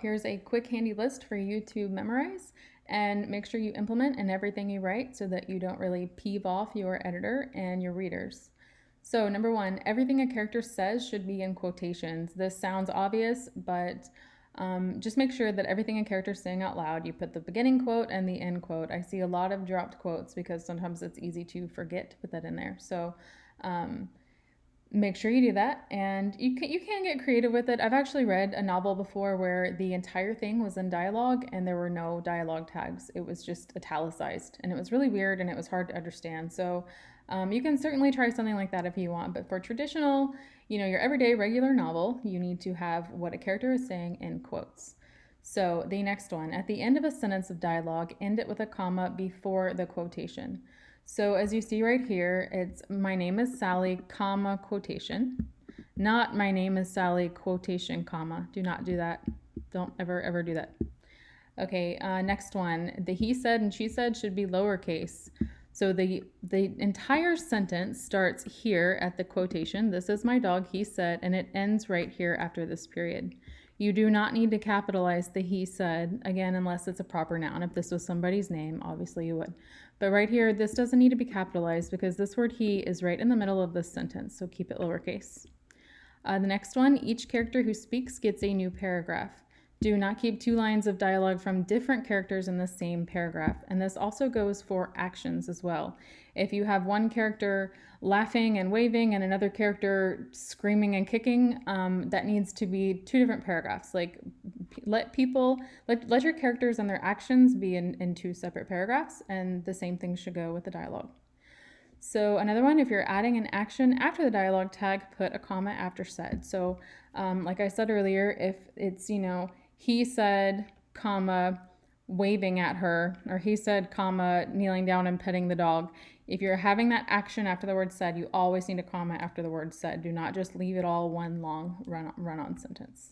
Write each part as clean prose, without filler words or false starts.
Here's a quick handy list for you to memorize and make sure you implement in everything you write so that you don't really peeve off your editor and your readers. So number one, everything a character says should be in quotations. This sounds obvious, but just make sure that everything a character is saying out loud, you put the beginning quote and the end quote. I see a lot of dropped quotes because sometimes it's easy to forget to put that in there. So make sure you do that, and you can get creative with it. I've actually read a novel before where the entire thing was in dialogue and there were no dialogue tags. It was just italicized, and it was really weird and it was hard to understand. So you can certainly try something like that if you want, but for traditional, your everyday regular novel, you need to have what a character is saying in quotes. So the next one, at the end of a sentence of dialogue, end it with a comma before the quotation. So as you see right here, it's my name is Sally, comma, quotation. Not my name is Sally, quotation, comma. Do not do that. Don't ever do that. Okay, next one. The he said and she said should be lowercase. So the entire sentence starts here at the quotation. This is my dog, he said, and it ends right here after this period. You do not need to capitalize the he said, again, unless it's a proper noun. If this was somebody's name, obviously you would. But right here, this doesn't need to be capitalized because this word he is right in the middle of this sentence, so keep it lowercase. The next one, each character who speaks gets a new paragraph. Do not keep two lines of dialogue from different characters in the same paragraph. And this also goes for actions as well. If you have one character laughing and waving and another character screaming and kicking, that needs to be two different paragraphs. Like let your characters and their actions be in two separate paragraphs, and the same thing should go with the dialogue. So another one, if you're adding an action after the dialogue tag, put a comma after said. So like I said earlier, if it's, he said, comma, waving at her, or he said, comma, kneeling down and petting the dog. If you're having that action after the word said, you always need a comma after the word said. Do not just leave it all one long run-on sentence.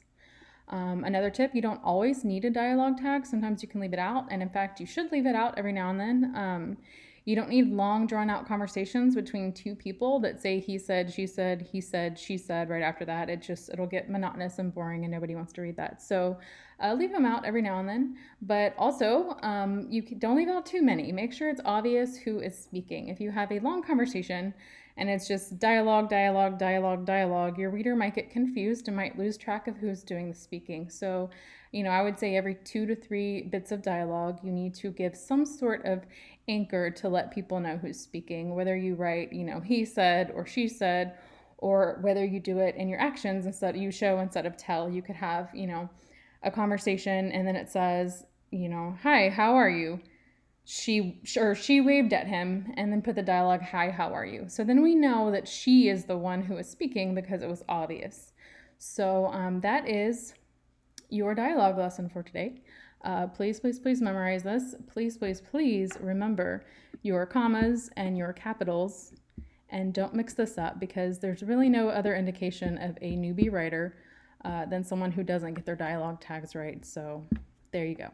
Another tip, you don't always need a dialogue tag. Sometimes you can leave it out, and in fact, you should leave it out every now and then. You don't need long, drawn-out conversations between two people that say he said, she said, he said, she said right after that. It'll get monotonous and boring, and nobody wants to read that. So leave them out every now and then. But also, don't leave out too many. Make sure it's obvious who is speaking. If you have a long conversation and it's just dialogue, your reader might get confused and might lose track of who's doing the speaking. So, I would say every 2 to 3 bits of dialogue, you need to give some sort of anchor to let people know who's speaking, whether you write, he said or she said, or whether you do it in your actions instead of tell. You could have, a conversation and then it says, hi, how are you? She waved at him, and then put the dialogue, hi, how are you? So then we know that she is the one who is speaking because it was obvious. So that is your dialogue lesson for today. Please memorize this. Please remember your commas and your capitals, and don't mix this up because there's really no other indication of a newbie writer than someone who doesn't get their dialogue tags right. So there you go.